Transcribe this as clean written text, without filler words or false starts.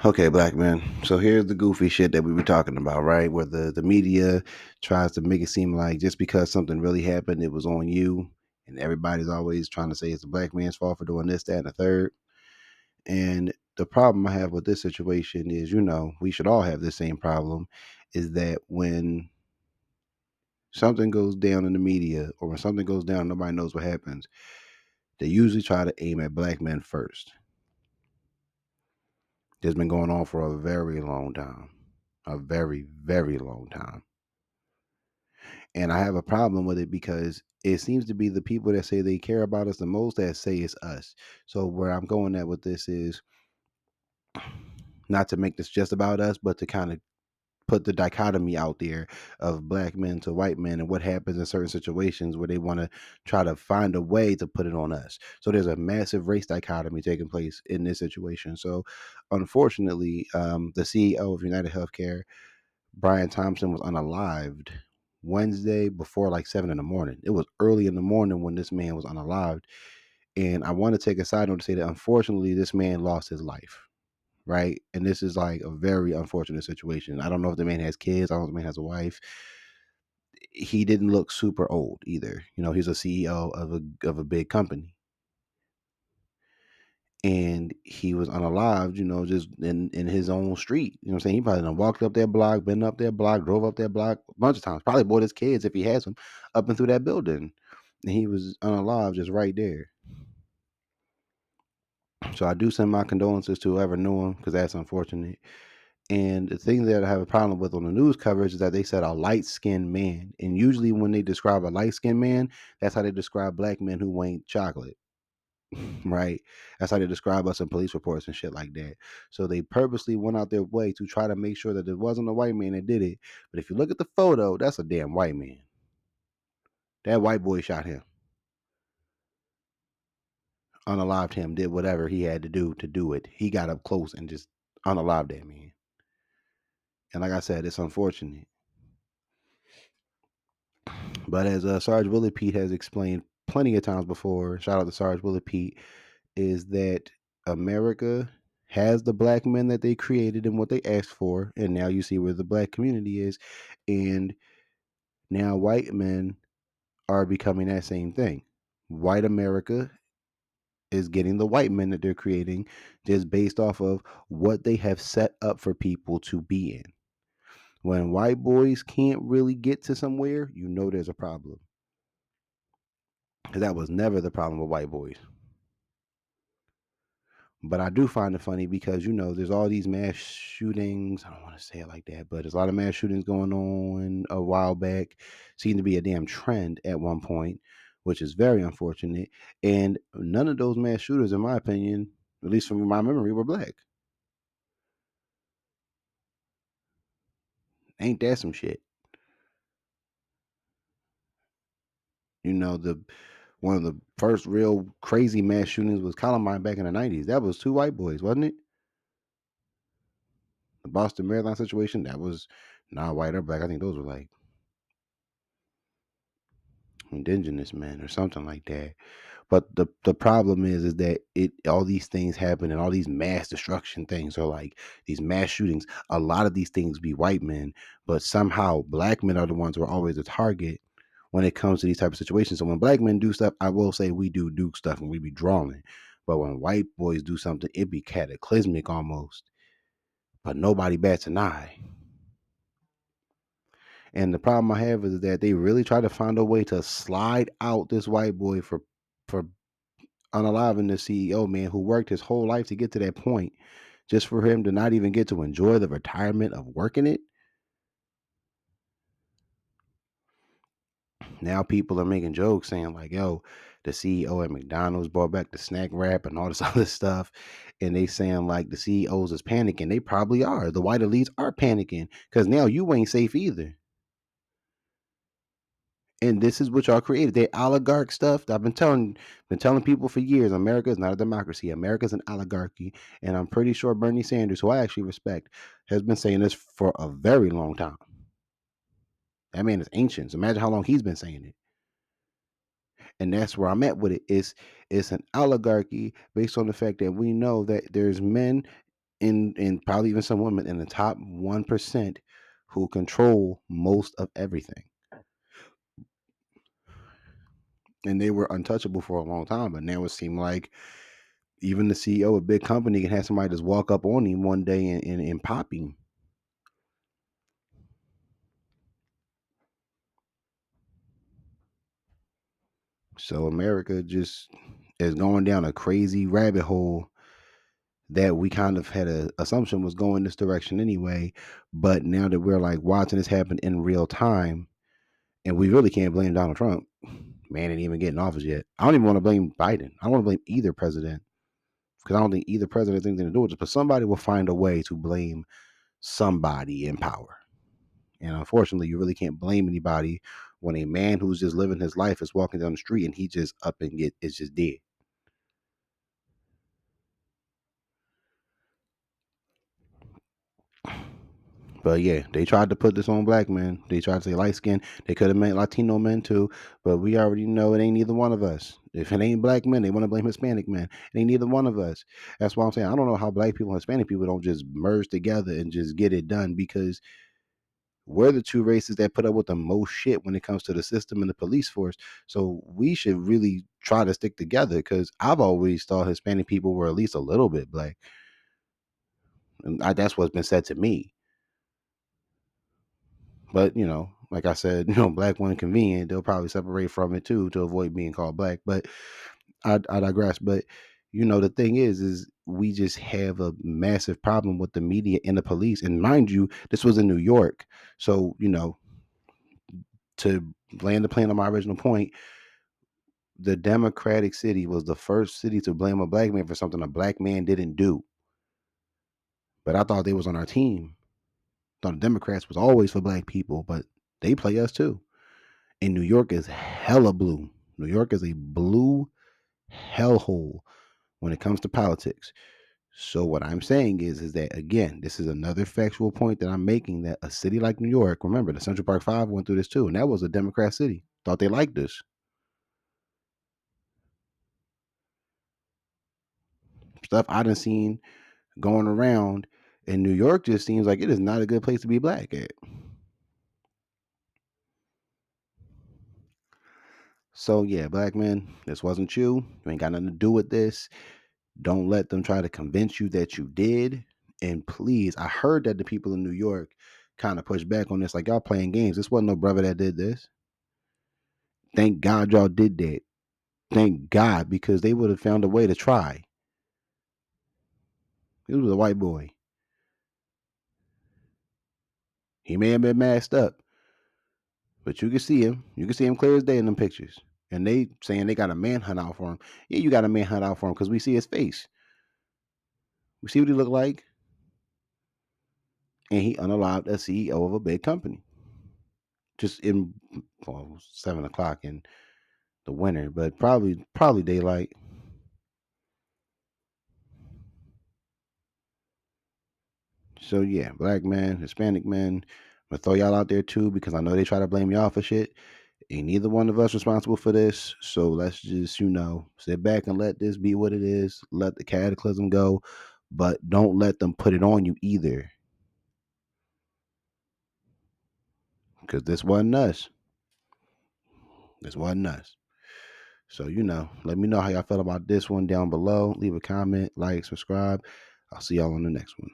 Okay, black man. So here's the goofy shit that we were talking about, right? Where the media tries to make it seem like just because something really happened, it was on you, and everybody's always trying to say it's the black man's fault for doing this, that, and the third. And the problem I have with this situation is, we should all have the same problem, is that when something goes down in the media or when something goes down, nobody knows what happens. They usually try to aim at black men first. It's been going on for a very long time, a very, very long time. And I have a problem with it because it seems to be the people that say they care about us the most that say it's us. So where I'm going at with this is not to make this just about us, but to kind of put the dichotomy out there of black men to white men and what happens in certain situations where they want to try to find a way to put it on us. So there's a massive race dichotomy taking place in this situation. So unfortunately, the CEO of United Healthcare, Brian Thompson, was unalived Wednesday before like 7 in the morning. It was early in the morning when this man was unalived. And I want to take a side note to say that unfortunately, this man lost his life. Right. And this is like a very unfortunate situation. I don't know if the man has kids. I don't know if the man has a wife. He didn't look super old either. He's a CEO of a big company. And he was unalived, just in his own street. You know what I'm saying? He probably done walked up that block, been up that block, drove up that block a bunch of times. Probably brought his kids, if he has them, up and through that building. And he was unalived just right there. So I do send my condolences to whoever knew him because that's unfortunate. And the thing that I have a problem with on the news coverage is that they said a light skinned man. And usually when they describe a light skinned man, that's how they describe black men who ain't chocolate. Right? That's how they describe us in police reports and shit like that. So they purposely went out their way to try to make sure that it wasn't a white man that did it. But if you look at the photo, that's a damn white man. That white boy shot him, unalived him, did whatever he had to do it. He got up close and just unalived that man. And like I said, it's unfortunate. But as Sarge Willie Pete has explained plenty of times before, shout out to Sarge Willie Pete, is that America has the black men that they created and what they asked for, and now you see where the black community is, and now white men are becoming that same thing. White America is getting the white men that they're creating just based off of what they have set up for people to be in. When white boys can't really get to somewhere, there's a problem. Because that was never the problem with white boys. But I do find it funny because there's all these mass shootings. I don't want to say it like that, but there's a lot of mass shootings going on a while back. Seemed to be a damn trend at one point, which is very unfortunate. And none of those mass shooters, in my opinion, at least from my memory, were black. Ain't that some shit? The one of the first real crazy mass shootings was Columbine back in the 90s. That was two white boys, wasn't it? The Boston Marathon situation, that was not white or black. I think those were like indigenous men or something like that. But the problem is that it all these things happen and all these mass destruction things are like these mass shootings. A lot of these things be white men, but somehow black men are the ones who are always the target when it comes to these type of situations. So when black men do stuff, I will say we do stuff and we be drawing. But when white boys do something, it be cataclysmic almost. But nobody bats an eye. And the problem I have is that they really try to find a way to slide out this white boy for unaliving the CEO man who worked his whole life to get to that point, just for him to not even get to enjoy the retirement of working it. Now people are making jokes saying like, "Yo, the CEO at McDonald's brought back the snack wrap and all this other stuff," and they saying like the CEOs is panicking. They probably are. The white elites are panicking because now you ain't safe either. And this is what y'all created. That oligarch stuff. I've been telling people for years, America is not a democracy. America is an oligarchy. And I'm pretty sure Bernie Sanders, who I actually respect, has been saying this for a very long time. That man is ancient. So imagine how long he's been saying it. And that's where I'm at with it. It's an oligarchy based on the fact that we know that there's men and probably even some women in the top 1% who control most of everything. And they were untouchable for a long time, but now it seemed like even the CEO of a big company can have somebody just walk up on him one day and pop him. So America just is going down a crazy rabbit hole that we kind of had a assumption was going this direction anyway. But now that we're like watching this happen in real time, and we really can't blame Donald Trump. Man ain't even getting office yet. I don't even want to blame Biden. I don't want to blame either president because I don't think either president has anything to do with it. But somebody will find a way to blame somebody in power. And unfortunately, you really can't blame anybody when a man who's just living his life is walking down the street and he just up and get is just dead. But yeah, they tried to put this on black men. They tried to say light skin. They could have meant Latino men too, but we already know it ain't neither one of us. If it ain't black men, they want to blame Hispanic men. It ain't neither one of us. That's why I'm saying I don't know how black people and Hispanic people don't just merge together and just get it done because we're the two races that put up with the most shit when it comes to the system and the police force. So we should really try to stick together because I've always thought Hispanic people were at least a little bit black. And that's what's been said to me. But like I said, black one convenient. They'll probably separate from it too to avoid being called black. But I digress. But the thing is we just have a massive problem with the media and the police. And mind you, this was in New York, so to land the plane on my original point, the Democratic city was the first city to blame a black man for something a black man didn't do. But I thought they was on our team. I thought the Democrats was always for black people, but they play us too. And New York is hella blue. New York is a blue hellhole when it comes to politics. So what I'm saying is that again, this is another factual point that I'm making that a city like New York, remember the Central Park Five went through this too, and that was a Democrat city. Thought they liked this stuff I done seen going around in New York. Just seems like it is not a good place to be black at. So yeah, black men, this wasn't you. You ain't got nothing to do with this. Don't let them try to convince you that you did. And please, I heard that the people in New York kind of pushed back on this, like y'all playing games. This wasn't no brother that did this. Thank God y'all did that. Thank God, because they would have found a way to try. This was a white boy. He may have been masked up, but you can see him. You can see him clear as day in them pictures. And they saying they got a manhunt out for him. Yeah, you got a manhunt out for him because we see his face. We see what he looked like. And he unalived a CEO of a big company. Just in 7 o'clock in the winter, but probably daylight. So yeah, black man, Hispanic man. I'm gonna throw y'all out there too because I know they try to blame y'all for shit. Ain't neither one of us responsible for this. So let's just, sit back and let this be what it is. Let the cataclysm go, but don't let them put it on you either. Because this wasn't us. This wasn't us. So, let me know how y'all felt about this one down below. Leave a comment, like, subscribe. I'll see y'all on the next one.